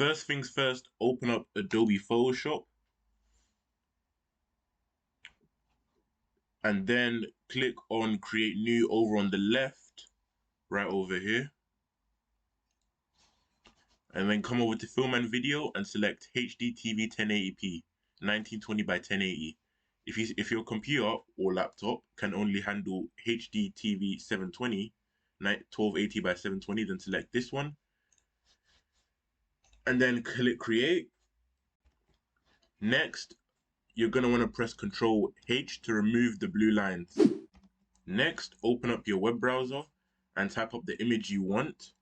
First things first, open up Adobe Photoshop and then click on Create New over on the left, right over here. And then come over to Film and Video and select HD TV 1080p 1920 by 1080. If your computer or laptop can only handle HD TV 720 1280 by 720, then select this one. And then click Create. Next, you're going to want to press Ctrl H to remove the blue lines. Next, open up your web browser and type up the image you want.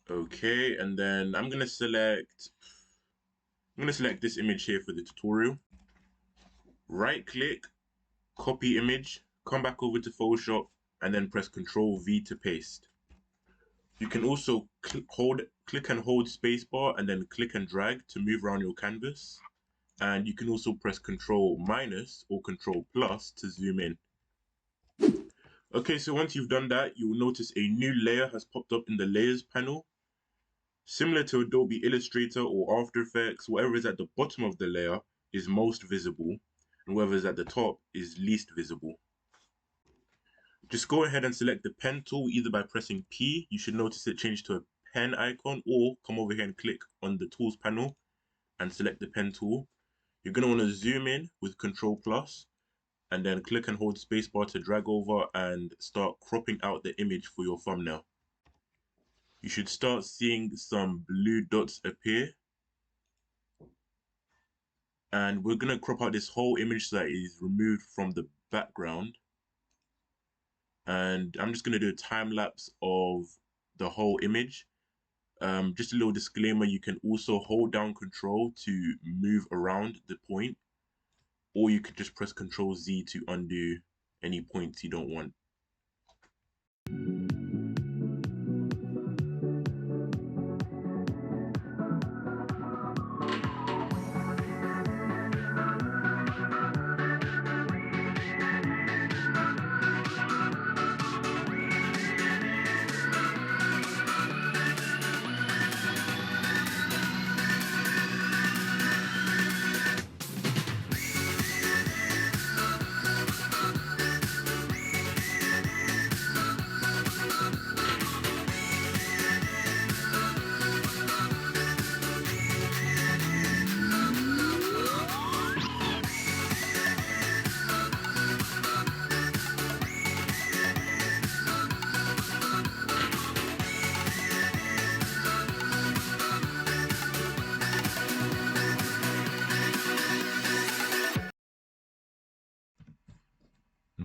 Okay, and then I'm going to select this image here for the tutorial. Right click, copy image, come back over to Photoshop, and then press Ctrl V to paste. You can also click and hold spacebar and then click and drag to move around your canvas. And you can also press Ctrl minus or Ctrl plus to zoom in. Okay, so once you've done that, you will notice a new layer has popped up in the layers panel. Similar to Adobe Illustrator or After Effects, whatever is at the bottom of the layer is most visible, and whatever is at the top is least visible. Just go ahead and select the pen tool either by pressing P. You should notice it changed to a pen icon, or come over here and click on the tools panel and select the pen tool. You're going to want to zoom in with Ctrl plus and then click and hold spacebar to drag over and start cropping out the image for your thumbnail. You should start seeing some blue dots appear. And we're going to crop out this whole image so that it is removed from the background. And I'm just going to do a time lapse of the whole image. Just a little disclaimer, you can also hold down Control to move around the point, or you could just press Ctrl Z to undo any points you don't want.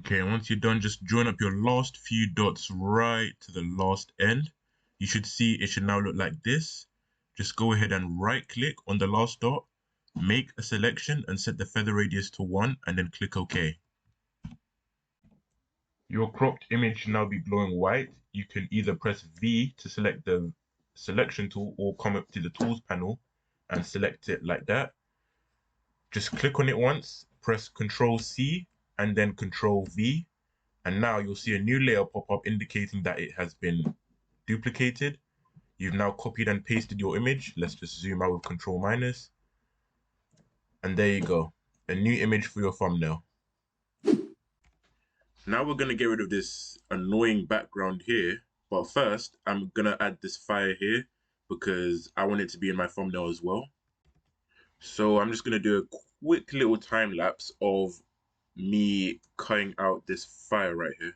Okay, once you're done, just join up your last few dots right to the last end. You should see it should now look like this. Just go ahead and right click on the last dot, make a selection and set the feather radius to 1 and then click OK. Your cropped image should now be glowing white. You can either press V to select the selection tool or come up to the tools panel and select it like that. Just click on it once, press Ctrl C and then Ctrl V, and now you'll see a new layer pop up indicating that it has been duplicated. You've now copied and pasted your image. Let's just zoom out with Ctrl minus, and there you go, a new image for your thumbnail. Now we're going to get rid of this annoying background here, but first I'm going to add this fire here because I want it to be in my thumbnail as well. So I'm just going to do a quick little time lapse of me cutting out this fire right here.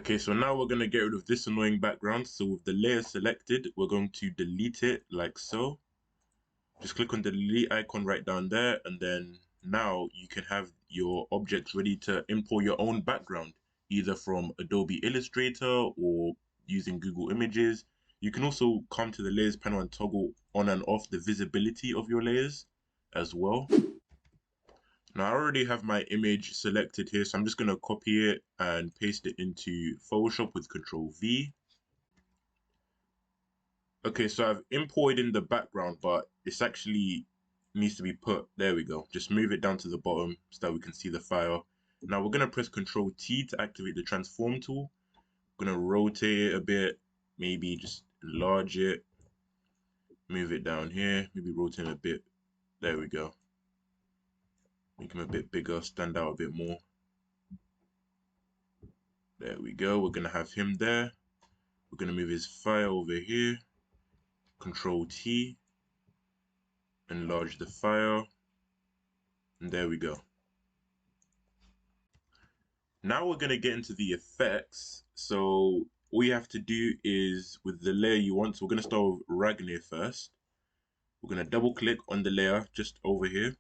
Okay, so now we're going to get rid of this annoying background. So with the layer selected, we're going to delete it like so. Just click on the delete icon right down there, and then now you can have your objects ready to import your own background, either from Adobe Illustrator or using Google Images. You can also come to the layers panel and toggle on and off the visibility of your layers as well. Now I already have my image selected here, so I'm just going to copy it and paste it into Photoshop with Control V. Okay, so I've imported in the background, but it's actually needs to be put, there we go. Just move it down to the bottom so that we can see the file. Now we're going to press Control T to activate the transform tool. I'm going to rotate it a bit, maybe just enlarge it, move it down here, maybe rotate it a bit. There we go. Make him a bit bigger, stand out a bit more. There we go. We're going to have him there. We're going to move his file over here. Control T. Enlarge the file. And there we go. Now we're going to get into the effects. So all you have to do is with the layer you want. So we're going to start with Ragnar first. We're going to double click on the layer just over here.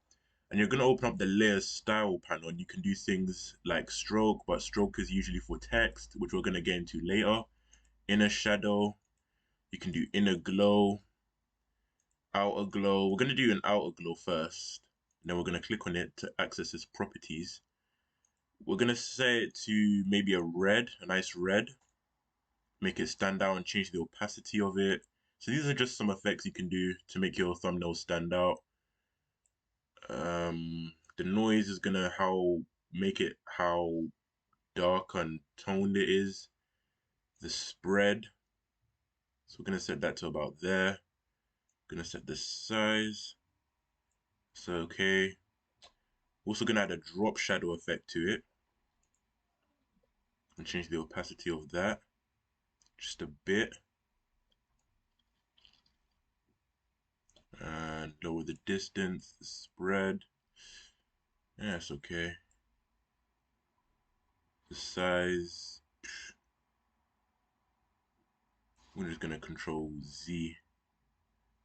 And you're going to open up the layer style panel. And you can do things like stroke, but stroke is usually for text, which we're going to get into later. Inner shadow. You can do inner glow, outer glow. We're going to do an outer glow first. And then we're going to click on it to access its properties. We're going to set it to maybe a nice red. Make it stand out and change the opacity of it. So these are just some effects you can do to make your thumbnail stand out. The noise is going to make it how dark and toned it is. The spread. So we're going to set that to about there. Going to set the size. So okay. Also going to add a drop shadow effect to it. And change the opacity of that. Just a bit. And lower the distance, the spread. Yeah, it's okay. The size. We're just going to Control Z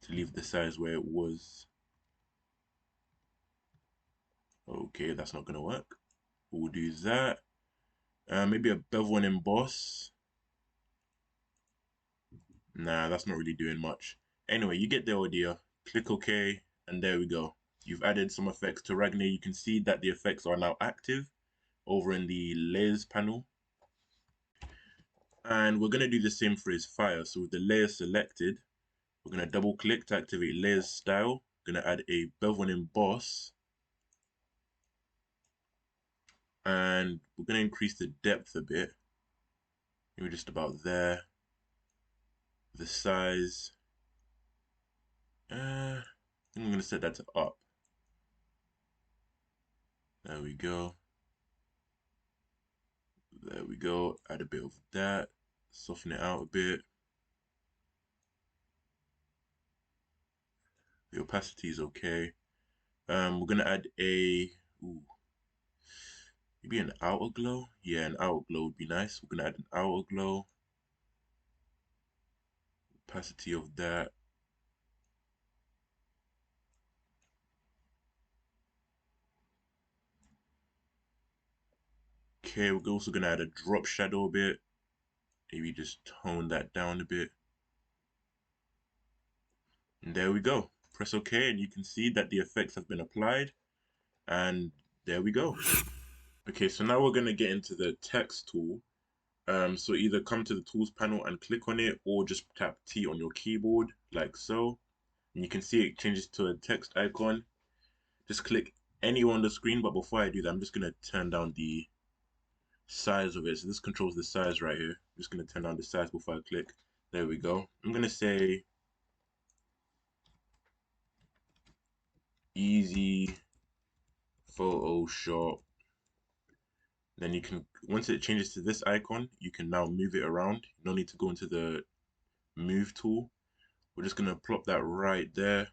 to leave the size where it was. Okay, that's not going to work. We'll do that. Maybe a bevel and emboss. Nah, that's not really doing much. Anyway, you get the idea. Click OK, and there we go. You've added some effects to Ragnar. You can see that the effects are now active over in the layers panel. And we're going to do the same for his fire. So with the layer selected, we're going to double click to activate layers style. We're going to add a bevel and emboss. And we're going to increase the depth a bit. Maybe just about there. The size. I think I'm going to set that to up. There we go. There we go. Add a bit of that. Soften it out a bit. The opacity is okay. We're going to add maybe an outer glow. Yeah, an outer glow would be nice. We're going to add an outer glow. Opacity of that. Okay, we're also going to add a drop shadow a bit. Maybe just tone that down a bit. And there we go. Press OK and you can see that the effects have been applied. And there we go. Okay, so now we're going to get into the text tool. So either come to the tools panel and click on it, or just tap T on your keyboard like so. And you can see it changes to a text icon. Just click anywhere on the screen, but before I do that, I'm just going to turn down the size of it. So this controls the size right here. I'm just going to turn down the size before I click. There we go. I'm going to say easy Photoshop. Then you can, once it changes to this icon, you can now move it around. No need to go into the move tool. We're just going to plop that right there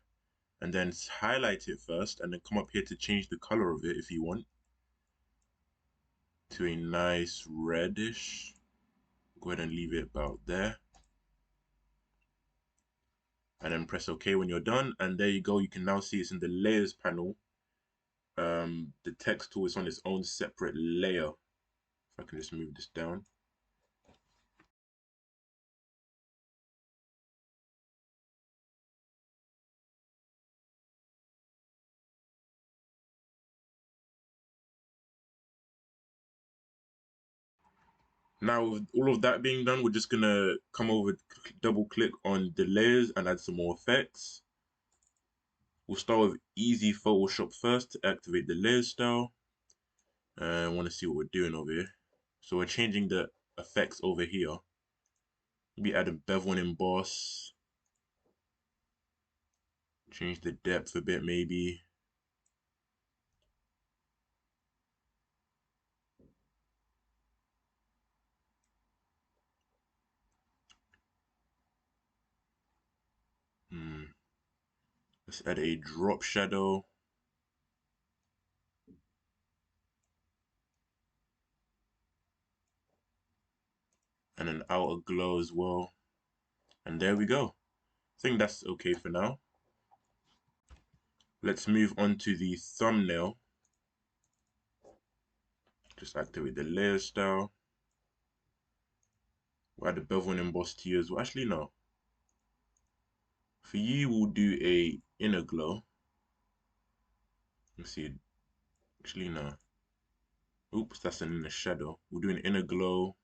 and then highlight it first and then come up here to change the color of it if you want to a nice reddish. Go ahead and leave it about there. And then press OK when you're done. And there you go. You can now see it's in the layers panel. The text tool is on its own separate layer. If I can just move this down. Now, with all of that being done, we're just gonna come over, double click on the layers and add some more effects. We'll start with easy Photoshop first to activate the layer style. I want to see what we're doing over here. So we're changing the effects over here. Maybe add a bevel and emboss. Change the depth a bit, maybe. Let's add a drop shadow. And an outer glow as well. And there we go. I think that's okay for now. Let's move on to the thumbnail. Just activate the layer style. We'll add a bevel and emboss to you as well. Actually, no. For you, we'll do a inner glow. Let's see. Actually, no. Oops, that's an inner shadow. We'll do an inner glow.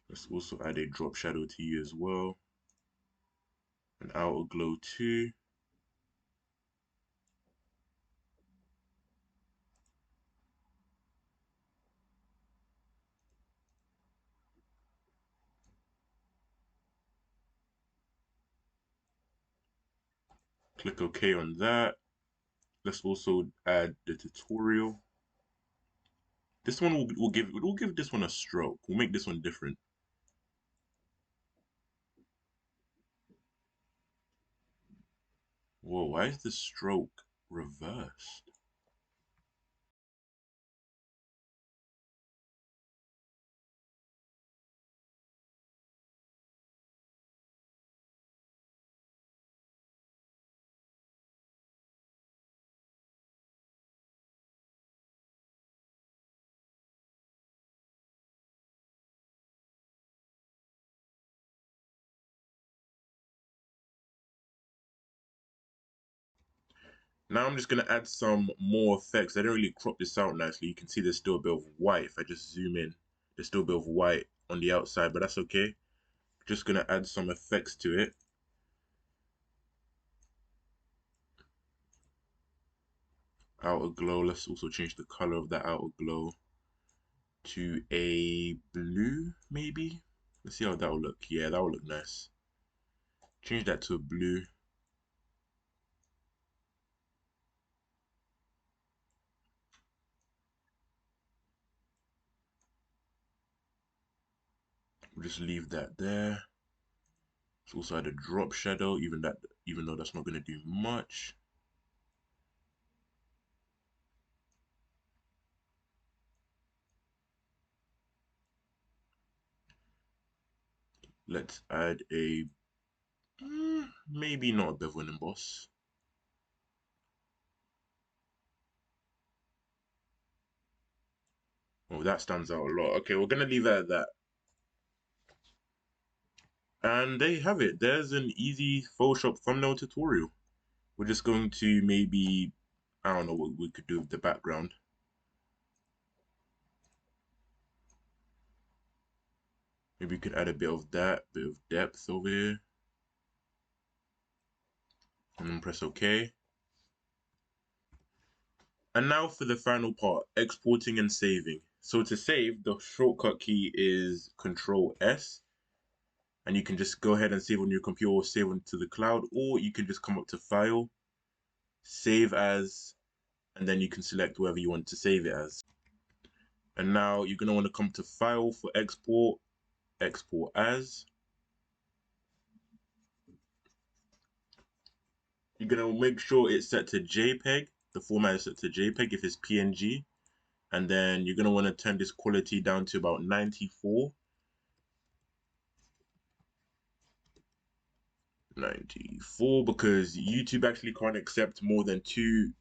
Let's also add a drop shadow to you as well. An outer glow too. Click OK on that. Let's also add the tutorial. This one we'll give this one a stroke. We'll make this one different. Whoa, why is the stroke reversed? Now I'm just going to add some more effects. I didn't really crop this out nicely. You can see there's still a bit of white. If I just zoom in, there's still a bit of white on the outside, but that's okay. Just going to add some effects to it. Outer glow. Let's also change the color of that outer glow to a blue, maybe. Let's see how that will look. Yeah, that will look nice. Change that to a blue. We'll just leave that there. Let's also add a drop shadow, even though that's not going to do much. Let's add a maybe not a bevel and emboss. Oh, that stands out a lot. Okay, we're gonna leave it at that. And there you have it. There's an easy Photoshop thumbnail tutorial. We're just going to maybe, I don't know what we could do with the background. Maybe we could add a bit of that, bit of depth over here. And then press OK. And now for the final part, exporting and saving. So to save, the shortcut key is Control S. And you can just go ahead and save on your computer or save onto the cloud, or you can just come up to File, Save As, and then you can select wherever you want to save it as. And now you're going to want to come to File for Export, Export As. You're going to make sure it's set to JPEG. the format is set to JPEG if it's PNG. And then you're going to want to turn this quality down to about 94. 94, because YouTube actually can't accept more than 2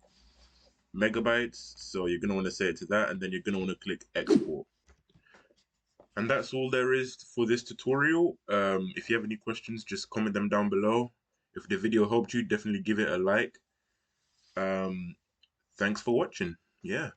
megabytes. So you're going to want to set it to that, and then you're going to want to click export. And that's all there is for this tutorial. If you have any questions, just comment them down below. If the video helped you, definitely give it a like. Thanks for watching. Yeah.